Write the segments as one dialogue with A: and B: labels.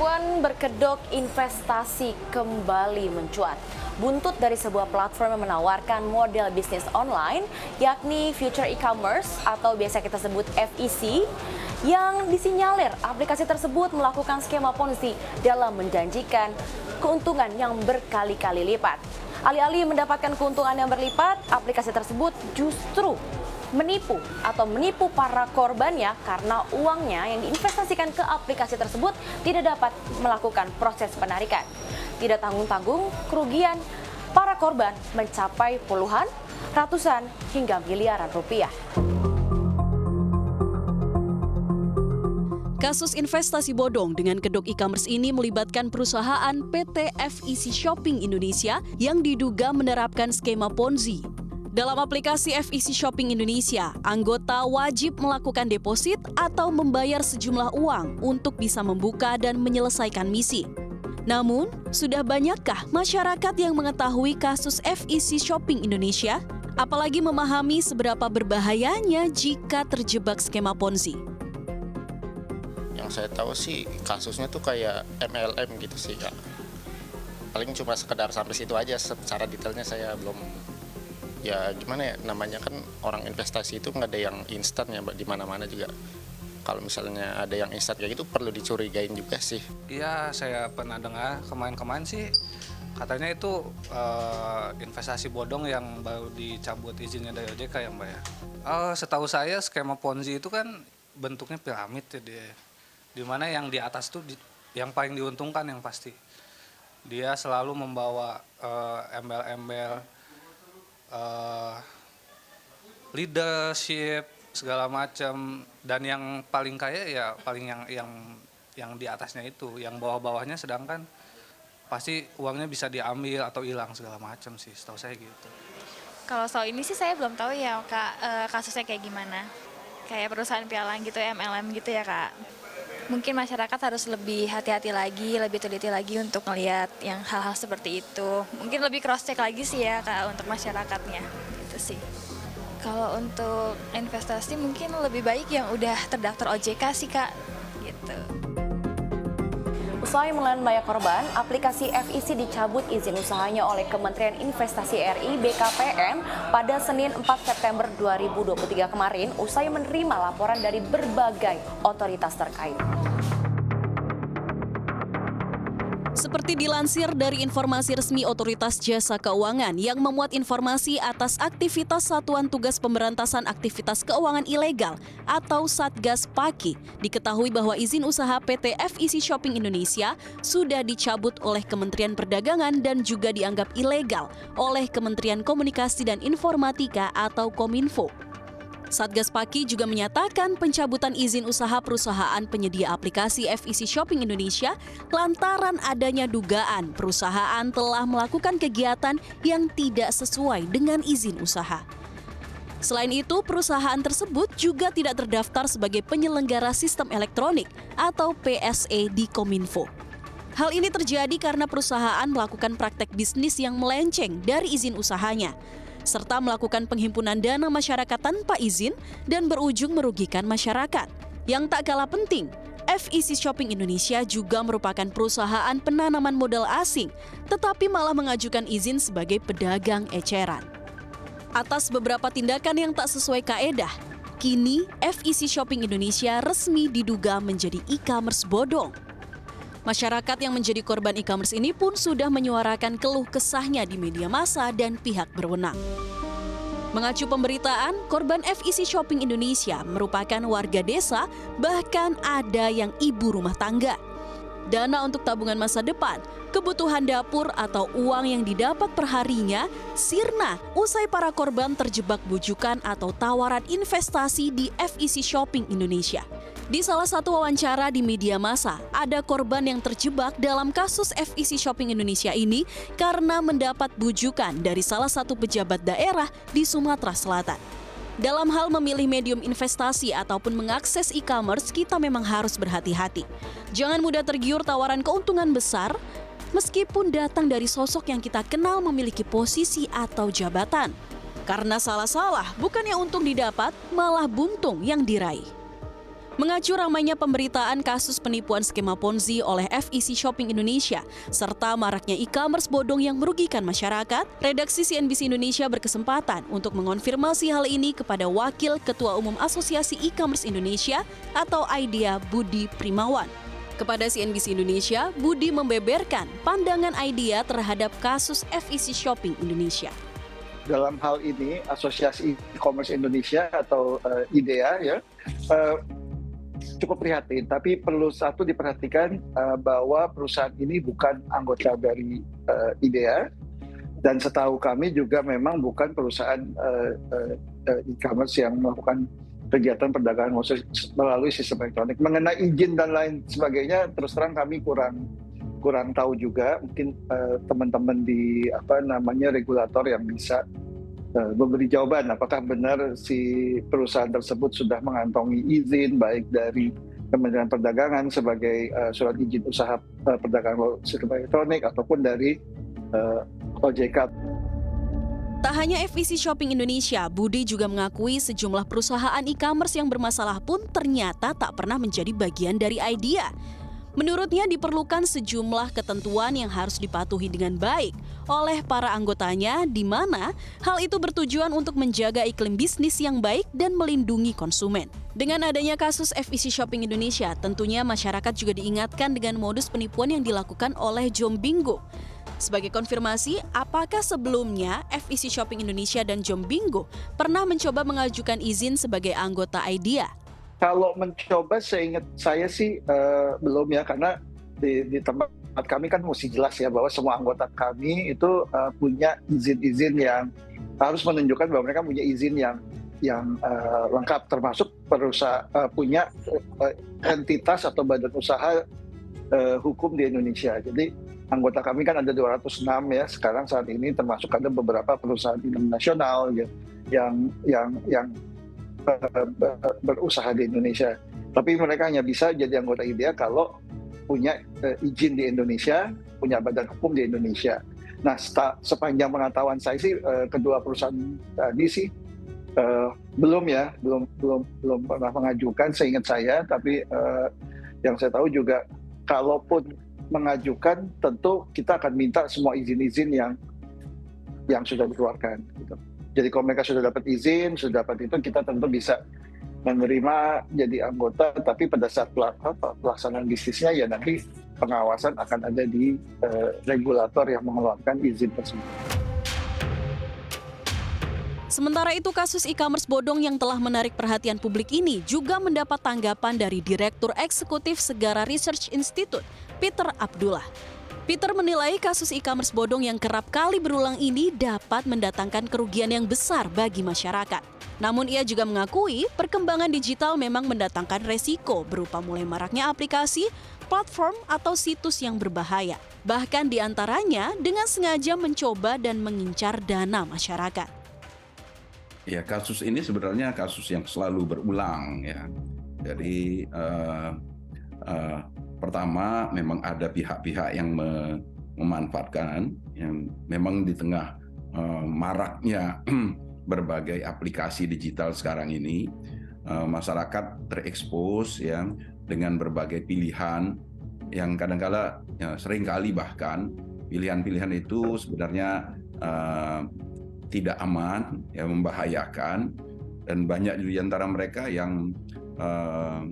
A: Penipuan berkedok investasi kembali mencuat. Buntut dari sebuah platform yang menawarkan model bisnis online, yakni Future E-commerce atau biasa kita sebut FEC, yang disinyalir aplikasi tersebut melakukan skema Ponzi dalam menjanjikan keuntungan yang berkali-kali lipat. Alih-alih mendapatkan keuntungan yang berlipat, aplikasi tersebut justru menipu para korbannya karena uangnya yang diinvestasikan ke aplikasi tersebut tidak dapat melakukan proses penarikan. Tidak tanggung-tanggung, kerugian para korban mencapai puluhan, ratusan, hingga miliaran rupiah.
B: Kasus investasi bodong dengan kedok e-commerce ini melibatkan perusahaan PT FEC Shopping Indonesia yang diduga menerapkan skema Ponzi. Dalam aplikasi FEC Shopping Indonesia, anggota wajib melakukan deposit atau membayar sejumlah uang untuk bisa membuka dan menyelesaikan misi. Namun, sudah banyakkah masyarakat yang mengetahui kasus FEC Shopping Indonesia? Apalagi memahami seberapa berbahayanya jika terjebak skema Ponzi?
C: Yang saya tahu sih kasusnya tuh kayak MLM gitu sih, Kak. Paling cuma sekedar sampai situ aja, secara detailnya saya belum. Ya gimana ya, namanya kan orang investasi itu nggak ada yang instan ya, di mana-mana juga. Kalau misalnya ada yang instan kayak gitu perlu dicurigain juga sih.
D: Iya, saya pernah dengar kemarin sih katanya itu investasi bodong yang baru dicabut izinnya dari OJK ya Mbak ya. Setahu saya skema Ponzi itu kan bentuknya piramid ya dia. Dimana yang di atas tuh yang paling diuntungkan yang pasti. Dia selalu membawa embel-embel leadership segala macam, dan yang paling kaya ya paling yang di atasnya itu, yang bawah-bawahnya sedangkan pasti uangnya bisa diambil atau hilang segala macam sih, setahu saya gitu.
E: Kalau soal ini sih saya belum tahu ya Kak, kasusnya kayak gimana. Kayak perusahaan pialang gitu, MLM gitu ya Kak. Mungkin masyarakat harus lebih hati-hati lagi, lebih teliti lagi untuk melihat yang hal-hal seperti itu. Mungkin lebih cross-check lagi sih ya Kak untuk masyarakatnya, gitu sih. Kalau untuk investasi mungkin lebih baik yang udah terdaftar OJK sih Kak, gitu.
A: Usai menelan banyak korban, aplikasi FEC dicabut izin usahanya oleh Kementerian Investasi RI BKPM pada Senin 4 September 2023 kemarin usai menerima laporan dari berbagai otoritas terkait.
B: Seperti dilansir dari informasi resmi Otoritas Jasa Keuangan yang memuat informasi atas aktivitas Satuan Tugas Pemberantasan Aktivitas Keuangan Ilegal atau Satgas PAKI, diketahui bahwa izin usaha PT FEC Shopping Indonesia sudah dicabut oleh Kementerian Perdagangan dan juga dianggap ilegal oleh Kementerian Komunikasi dan Informatika atau Kominfo. Satgas PAKI juga menyatakan pencabutan izin usaha perusahaan penyedia aplikasi FEC Shopping Indonesia lantaran adanya dugaan perusahaan telah melakukan kegiatan yang tidak sesuai dengan izin usaha. Selain itu, perusahaan tersebut juga tidak terdaftar sebagai penyelenggara sistem elektronik atau PSE di Kominfo. Hal ini terjadi karena perusahaan melakukan praktek bisnis yang melenceng dari izin usahanya, serta melakukan penghimpunan dana masyarakat tanpa izin dan berujung merugikan masyarakat. Yang tak kalah penting, FEC Shopping Indonesia juga merupakan perusahaan penanaman modal asing, tetapi malah mengajukan izin sebagai pedagang eceran. Atas beberapa tindakan yang tak sesuai kaedah, kini FEC Shopping Indonesia resmi diduga menjadi e-commerce bodong. Masyarakat yang menjadi korban e-commerce ini pun sudah menyuarakan keluh kesahnya di media massa dan pihak berwenang. Mengacu pemberitaan, korban FEC Shopping Indonesia merupakan warga desa, bahkan ada yang ibu rumah tangga. Dana untuk tabungan masa depan, kebutuhan dapur atau uang yang didapat perharinya sirna usai para korban terjebak bujukan atau tawaran investasi di FEC Shopping Indonesia. Di salah satu wawancara di media massa, ada korban yang terjebak dalam kasus FEC Shopping Indonesia ini karena mendapat bujukan dari salah satu pejabat daerah di Sumatera Selatan. Dalam hal memilih medium investasi ataupun mengakses e-commerce, kita memang harus berhati-hati. Jangan mudah tergiur tawaran keuntungan besar, meskipun datang dari sosok yang kita kenal memiliki posisi atau jabatan. Karena salah-salah, bukannya untung didapat, malah buntung yang diraih. Mengacu ramainya pemberitaan kasus penipuan skema Ponzi oleh FEC Shopping Indonesia, serta maraknya e-commerce bodong yang merugikan masyarakat, redaksi CNBC Indonesia berkesempatan untuk mengonfirmasi hal ini kepada Wakil Ketua Umum Asosiasi E-commerce Indonesia atau IDEA Budi Primawan. Kepada CNBC Indonesia, Budi membeberkan pandangan IDEA terhadap kasus FEC Shopping Indonesia.
F: Dalam hal ini, Asosiasi E-commerce Indonesia atau IDEA ya, cukup prihatin, tapi perlu satu diperhatikan bahwa perusahaan ini bukan anggota dari IDEA, dan setahu kami juga memang bukan perusahaan e-commerce yang melakukan kegiatan perdagangan melalui sistem elektronik. Mengenai izin dan lain sebagainya, terus terang kami kurang tahu juga. Mungkin teman-teman di regulator yang bisa memberi jawaban apakah benar si perusahaan tersebut sudah mengantongi izin baik dari Kementerian Perdagangan sebagai surat izin usaha perdagangan sistem elektronik ataupun dari OJK.
B: Tak hanya FEC Shopping Indonesia, Budi juga mengakui sejumlah perusahaan e-commerce yang bermasalah pun ternyata tak pernah menjadi bagian dari IDEA. Menurutnya diperlukan sejumlah ketentuan yang harus dipatuhi dengan baik oleh para anggotanya, di mana hal itu bertujuan untuk menjaga iklim bisnis yang baik dan melindungi konsumen. Dengan adanya kasus FEC Shopping Indonesia, tentunya masyarakat juga diingatkan dengan modus penipuan yang dilakukan oleh Jombingo. Sebagai konfirmasi, apakah sebelumnya FEC Shopping Indonesia dan Jombingo pernah mencoba mengajukan izin sebagai anggota IDEA?
F: Kalau mencoba, seingat saya sih belum ya, karena di tempat kami kan mesti jelas ya bahwa semua anggota kami itu punya izin-izin yang harus menunjukkan bahwa mereka punya izin yang lengkap, termasuk perusahaan punya entitas atau badan usaha hukum di Indonesia. Jadi anggota kami kan ada 206 ya sekarang saat ini, termasuk ada beberapa perusahaan internasional yang berusaha di Indonesia. Tapi mereka hanya bisa jadi anggota IDEA kalau punya izin di Indonesia, punya badan hukum di Indonesia. Nah, sepanjang pengetahuan saya sih kedua perusahaan tadi sih belum pernah mengajukan seingat saya. Tapi yang saya tahu juga kalaupun mengajukan, tentu kita akan minta semua izin-izin yang sudah dikeluarkan. Gitu. Jadi kalau mereka sudah dapat izin, sudah dapat itu, kita tentu bisa menerima jadi anggota, tapi pada saat pelaksanaan bisnisnya ya nanti pengawasan akan ada di regulator yang mengeluarkan izin tersebut.
B: Sementara itu, kasus e-commerce bodong yang telah menarik perhatian publik ini juga mendapat tanggapan dari Direktur Eksekutif Segara Research Institute, Peter Abdullah. Peter menilai kasus e-commerce bodong yang kerap kali berulang ini dapat mendatangkan kerugian yang besar bagi masyarakat. Namun ia juga mengakui perkembangan digital memang mendatangkan resiko berupa mulai maraknya aplikasi, platform, atau situs yang berbahaya. Bahkan diantaranya dengan sengaja mencoba dan mengincar dana masyarakat.
G: Ya, kasus ini sebenarnya kasus yang selalu berulang ya. Jadi pertama, memang ada pihak-pihak yang memanfaatkan, yang memang di tengah maraknya berbagai aplikasi digital sekarang ini, masyarakat terekspos ya dengan berbagai pilihan yang kadang-kala seringkali bahkan pilihan-pilihan itu sebenarnya tidak aman, ya, membahayakan, dan banyak di antara mereka yang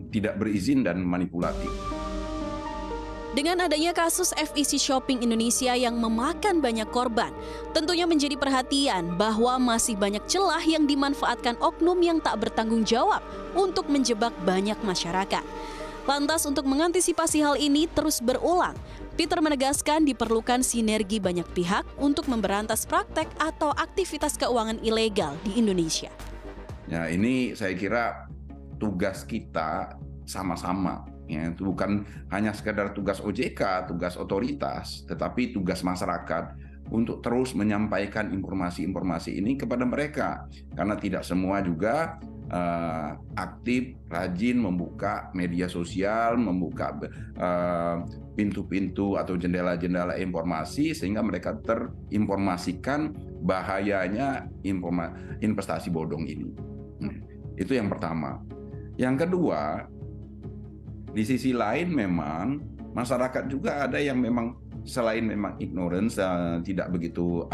G: tidak berizin dan manipulatif.
B: Dengan adanya kasus FEC Shopping Indonesia yang memakan banyak korban, tentunya menjadi perhatian bahwa masih banyak celah yang dimanfaatkan oknum yang tak bertanggung jawab untuk menjebak banyak masyarakat. Lantas untuk mengantisipasi hal ini terus berulang, Peter menegaskan diperlukan sinergi banyak pihak untuk memberantas praktek atau aktivitas keuangan ilegal di Indonesia.
G: Ya, ini saya kira tugas kita sama-sama. Ya, itu bukan hanya sekadar tugas OJK, tugas otoritas, tetapi tugas masyarakat untuk terus menyampaikan informasi-informasi ini kepada mereka. Karena tidak semua juga aktif, rajin membuka media sosial, membuka pintu-pintu atau jendela-jendela informasi sehingga mereka terinformasikan bahayanya investasi bodong ini. Itu yang pertama. Yang kedua, Di sisi lain memang masyarakat juga ada yang memang selain memang ignorance, tidak begitu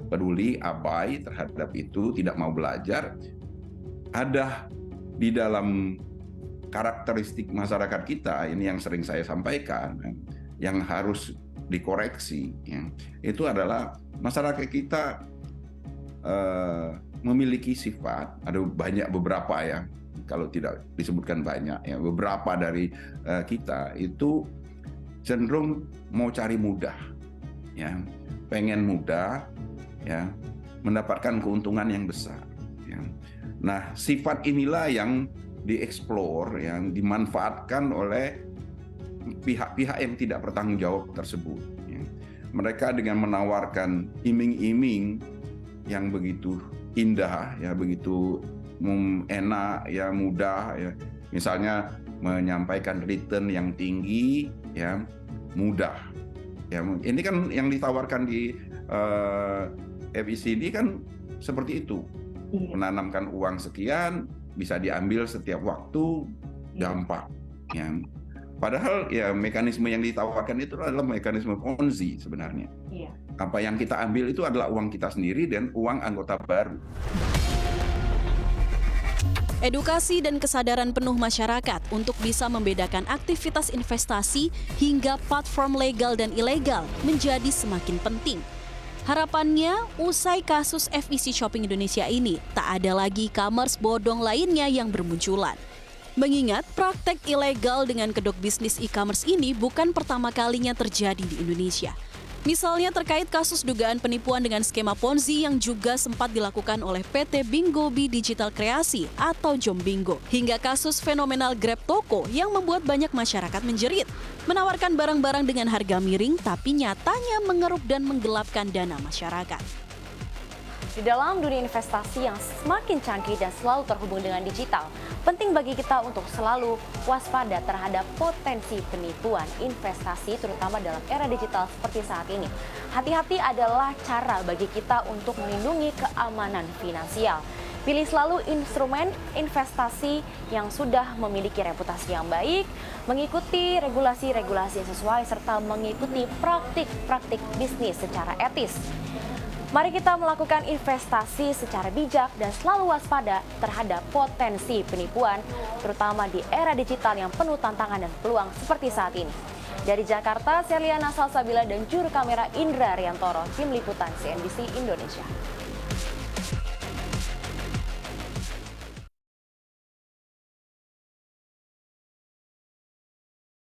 G: peduli, abai terhadap itu, tidak mau belajar. Ada di dalam karakteristik masyarakat kita, ini yang sering saya sampaikan, yang harus dikoreksi, ya. Itu adalah masyarakat kita memiliki sifat, ada beberapa ya, kalau tidak disebutkan banyak ya, beberapa dari kita itu cenderung mau cari mudah, ya, pengen mudah, ya, mendapatkan keuntungan yang besar. Ya. Nah, sifat inilah yang dieksplor, yang dimanfaatkan oleh pihak-pihak yang tidak bertanggung jawab tersebut. Ya. Mereka dengan menawarkan iming-iming yang begitu indah, ya, begitu enak, ya, mudah, ya. Misalnya menyampaikan return yang tinggi, ya, mudah. Ya, ini kan yang ditawarkan di FECD kan seperti itu. Menanamkan uang sekian bisa diambil setiap waktu, gampang. Ya. Padahal ya mekanisme yang ditawarkan itu adalah mekanisme Ponzi sebenarnya. Iya. Apa yang kita ambil itu adalah uang kita sendiri dan uang anggota baru.
B: Edukasi dan kesadaran penuh masyarakat untuk bisa membedakan aktivitas investasi hingga platform legal dan ilegal menjadi semakin penting. Harapannya, usai kasus FEC Shopping Indonesia ini, tak ada lagi e-commerce bodong lainnya yang bermunculan. Mengingat praktek ilegal dengan kedok bisnis e-commerce ini bukan pertama kalinya terjadi di Indonesia. Misalnya terkait kasus dugaan penipuan dengan skema Ponzi yang juga sempat dilakukan oleh PT Bingobi Digital Kreasi atau Jombingo. Hingga kasus fenomenal Grab Toko yang membuat banyak masyarakat menjerit. Menawarkan barang-barang dengan harga miring tapi nyatanya mengeruk dan menggelapkan dana masyarakat.
A: Di dalam dunia investasi yang semakin canggih dan selalu terhubung dengan digital, penting bagi kita untuk selalu waspada terhadap potensi penipuan investasi terutama dalam era digital seperti saat ini. Hati-hati adalah cara bagi kita untuk melindungi keamanan finansial. Pilih selalu instrumen investasi yang sudah memiliki reputasi yang baik, mengikuti regulasi-regulasi yang sesuai, serta mengikuti praktik-praktik bisnis secara etis. Mari kita melakukan investasi secara bijak dan selalu waspada terhadap potensi penipuan, terutama di era digital yang penuh tantangan dan peluang seperti saat ini. Dari Jakarta, Seliana Salsabila dan juru kamera Indra Riantoro, tim liputan CNBC Indonesia.